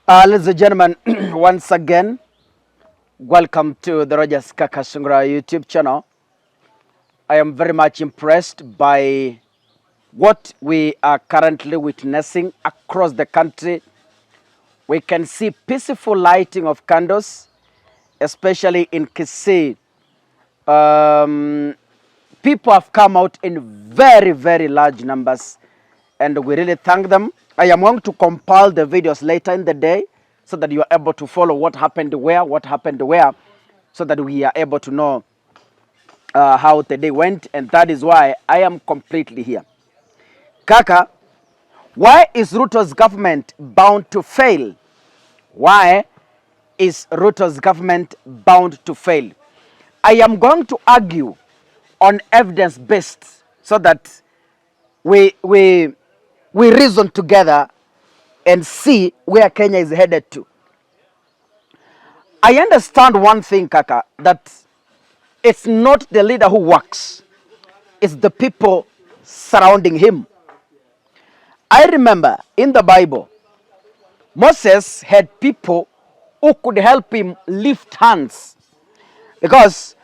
Ladies and gentlemen, once again, welcome to the Rogers Kakasungura YouTube channel. I am very much impressed by what we are currently witnessing across the country. We can see peaceful lighting of candles, especially in Kisii. People have come out in very, very large numbers, and we really thank them. I am going to compile the videos later in the day so that you are able to follow what happened where, so that we are able to know how the day went, and that is why I am completely here. Kaka, why is Ruto's government bound to fail? Why is Ruto's government bound to fail? I am going to argue on evidence-based so that we reason together and see where Kenya is headed to. I understand one thing, Kaka, that it's not the leader who works, it's the people surrounding him. I remember in the Bible, Moses had people who could help him lift hands because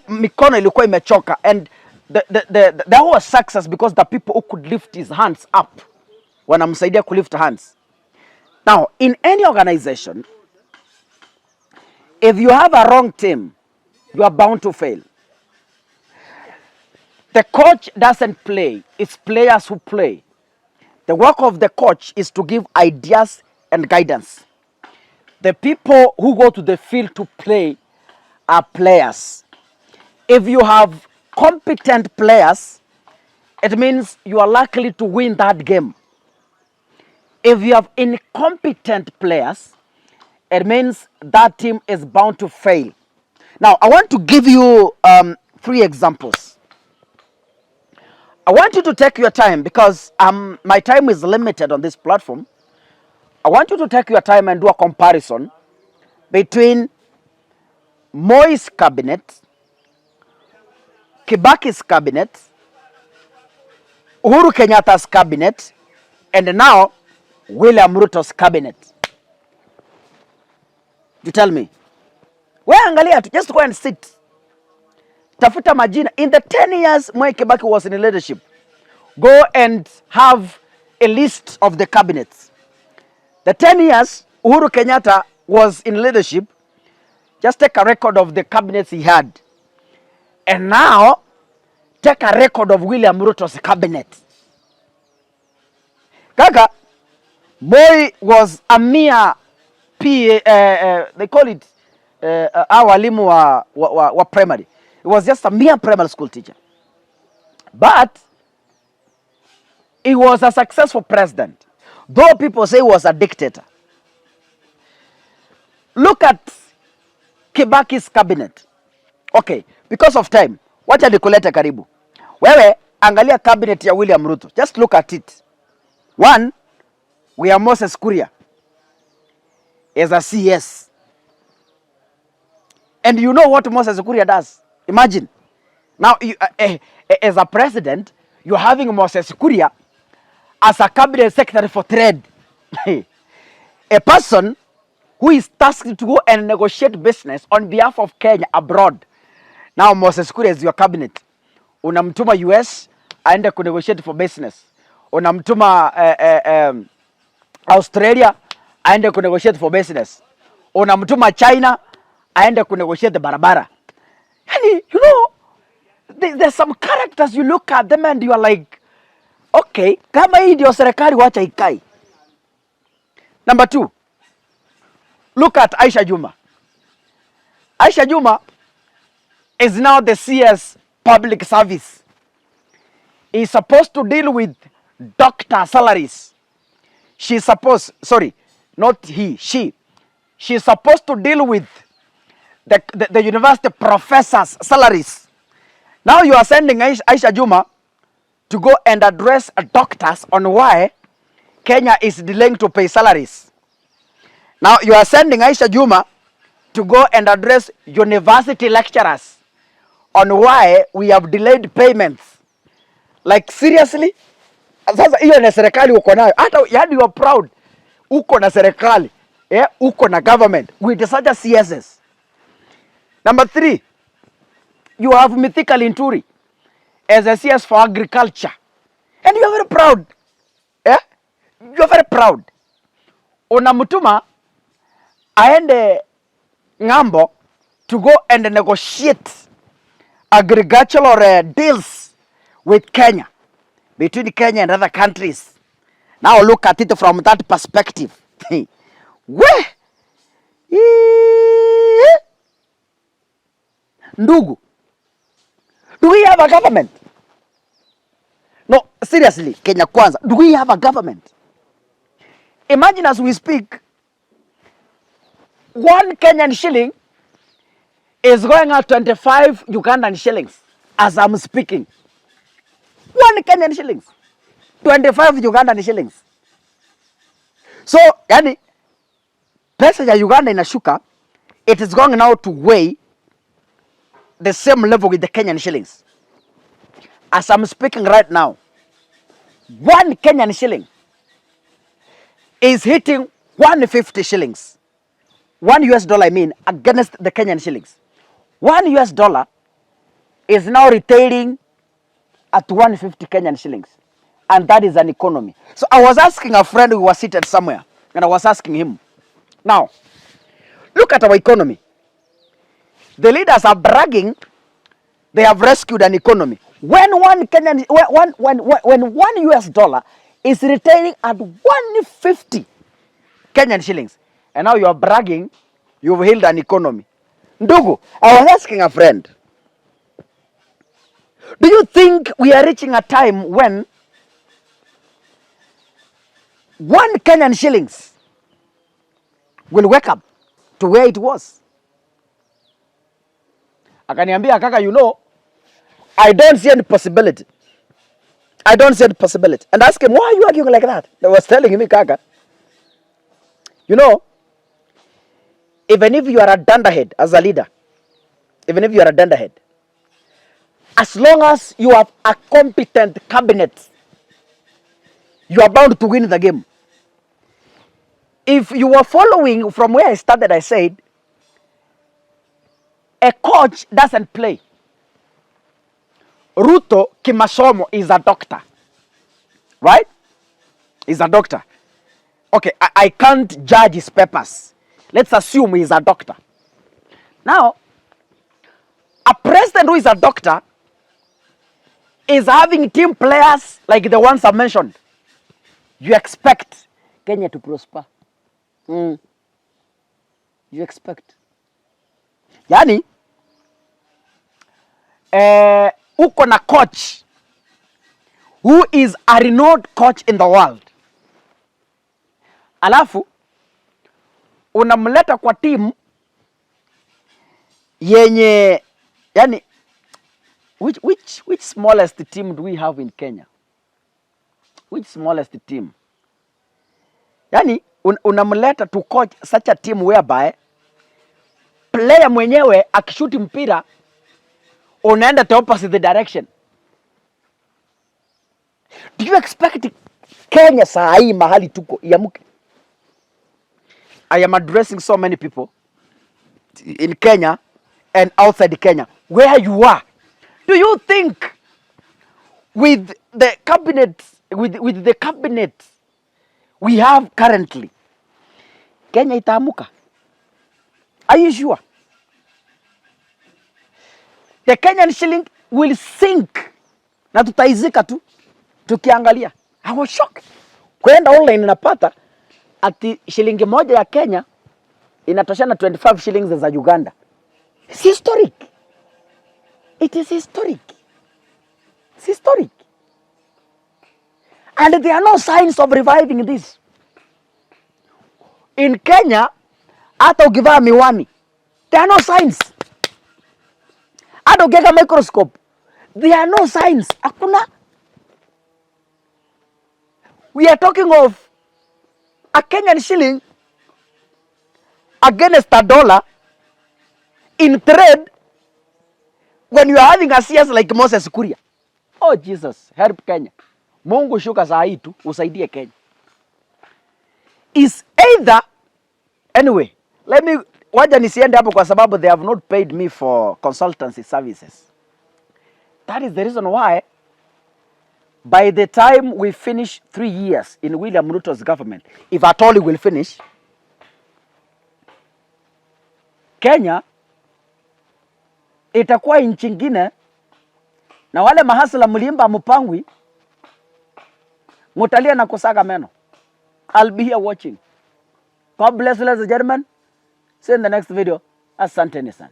mikono ilikuwa imechoka, and there was success because the people who could lift his hands up wanamsaidia ku lift hands. Now, in any organization, if you have a wrong team, you are bound to fail. The coach doesn't play, it's players who play. The work of the coach is to give ideas and guidance. The people who go to the field to play are players. If you have competent players, it means you are likely to win that game. If you have incompetent players, it means that team is bound to fail. Now, I want to give you 3 examples. I want you to take your time because my time is limited on this platform. I want you to take your time and do a comparison between Moi's cabinet, Kibaki's cabinet, Uhuru Kenyatta's cabinet, and now William Ruto's cabinet. You tell me. Angalia, just go and sit. Tafuta majina. In the 10 years Moi Kibaki was in leadership, go and have a list of the cabinets. The 10 years Uhuru Kenyatta was in leadership, just take a record of the cabinets he had. And now, take a record of William Ruto's cabinet. Kaka, Moi was a mere they call it walimu wa primary. He was just a mere primary school teacher. But he was a successful president, though people say he was a dictator. Look at Kibaki's cabinet. Okay, because of time, wacha nikulete karibu. Wewe angalia cabinet ya William Ruto. Just look at it. One, we have Moses Kuria as a CS. And you know what Moses Kuria does? Imagine. Now, as a president, you're having Moses Kuria as a cabinet secretary for trade. A person who is tasked to go and negotiate business on behalf of Kenya abroad. Now Moses Kuria is your cabinet. Unamtuma US aende ku negotiate for business. Unamtuma Australia aende ku negotiate for business. Unamtuma China aende ku negotiate the barabara. Yani, you know, there's some characters you look at them and you are like, okay, kama hii ndio serikali wacha ikai. Number 2, look at Aisha Juma. Aisha Juma is now the CS public service. He's supposed to deal with doctor salaries. She's supposed, sorry, not he, she. She's supposed to deal with the university professors' salaries. Now you are sending Aisha Juma to go and address doctors on why Kenya is delaying to pay salaries. Now you are sending Aisha Juma to go and address university lecturers on why we have delayed payments. Like seriously? Sasa hiyo ni serikali uko nayo. Hata yani you are proud. uko na serikali, uko na government with such a CSS. Number 3, you have Mythical Inturi as a CS for agriculture. And you are very proud. You are very proud. Unamtuma aende ng'ambo to go and negotiate agricultural deals with Kenya, between Kenya and other countries. Now look at it from that perspective. Where? Ndugu, do we have a government? No, seriously, Kenya Kwanza, do we have a government? Imagine as we speak, 1 Kenyan shilling is going at 25 Ugandan shillings as I'm speaking. 1 Kenyan shillings, 25 Ugandan shillings. So, yani, pesa ya Uganda inashuka, it is going now to weigh the same level with the Kenyan shillings. As I'm speaking right now, 1 Kenyan shilling is hitting 150 shillings. $1 I mean, against the Kenyan shillings. $1 is now retailing at 150 Kenyan shillings. And that is an economy. So I was asking a friend who was seated somewhere, and I was asking him, now, look at our economy. The leaders are bragging they have rescued an economy. When $1 is retaining at 150 Kenyan shillings, and now you are bragging you've healed an economy. Ndugu, I was asking a friend, do you think we are reaching a time when 1 Kenyan shillings will wake up to where it was? Akaniambia, kaka, you know, I don't see any possibility. I don't see any possibility. And I asked him, why are you arguing like that? They was telling me, kaka, you know, even if you are a dunderhead as a leader, even if you are a dunderhead, as long as you have a competent cabinet, you are bound to win the game. If you were following from where I started, I said, a coach doesn't play. Ruto Kimasomo is a doctor, right? He's a doctor. Okay, I can't judge his papers. Let's assume he's a doctor. Now, a president who is a doctor is having team players like the ones I mentioned. You expect Kenya to prosper. You expect. Yani, uko na coach who is a renowned coach in the world, alafu unamleta kwa team yenye, yani, which smallest team do we have in Kenya? Which smallest team? Yani, unamleta to coach such a team whereby player mwenyewe akishuti mpira unaenda the opposite direction. Do you expect Kenya saa hii mahali tuko iamuke? I am addressing so many people in Kenya and outside Kenya. Where you are, do you think with the cabinet, with the cabinet we have currently, Kenya itaamuka? Are you sure? The Kenyan shilling will sink na tutaizika tu tukiangalia. I was shocked. Kwenda online napata ati shilingi moja ya Kenya inatoshana 25 shillings za Uganda. It's historic. It is historic. It's historic. And there are no signs of reviving this. In Kenya, hata ukivaa miwani, there are no signs. Hata ukiweka microscope, there are no signs. Hakuna. We are talking of a Kenyan shilling against a dollar in trade when you are having a CS like Moses Kuria. Oh Jesus, help Kenya. Mungu shuka saa hii tu usaidie Kenya. is either, anyway, let me, waja nisiende hapo kwa sababu they have not paid me for consultancy services. That is the reason why by the time we finish 3 years in William Ruto's government, if at all we will finish, Kenya itakuwa nchi nyingine, na wale mahasla mlimba mpangwi mutalia na kusaga meno. I'll be here watching. God bless you, ladies and gentlemen. See you in the next video. Asanteni sana.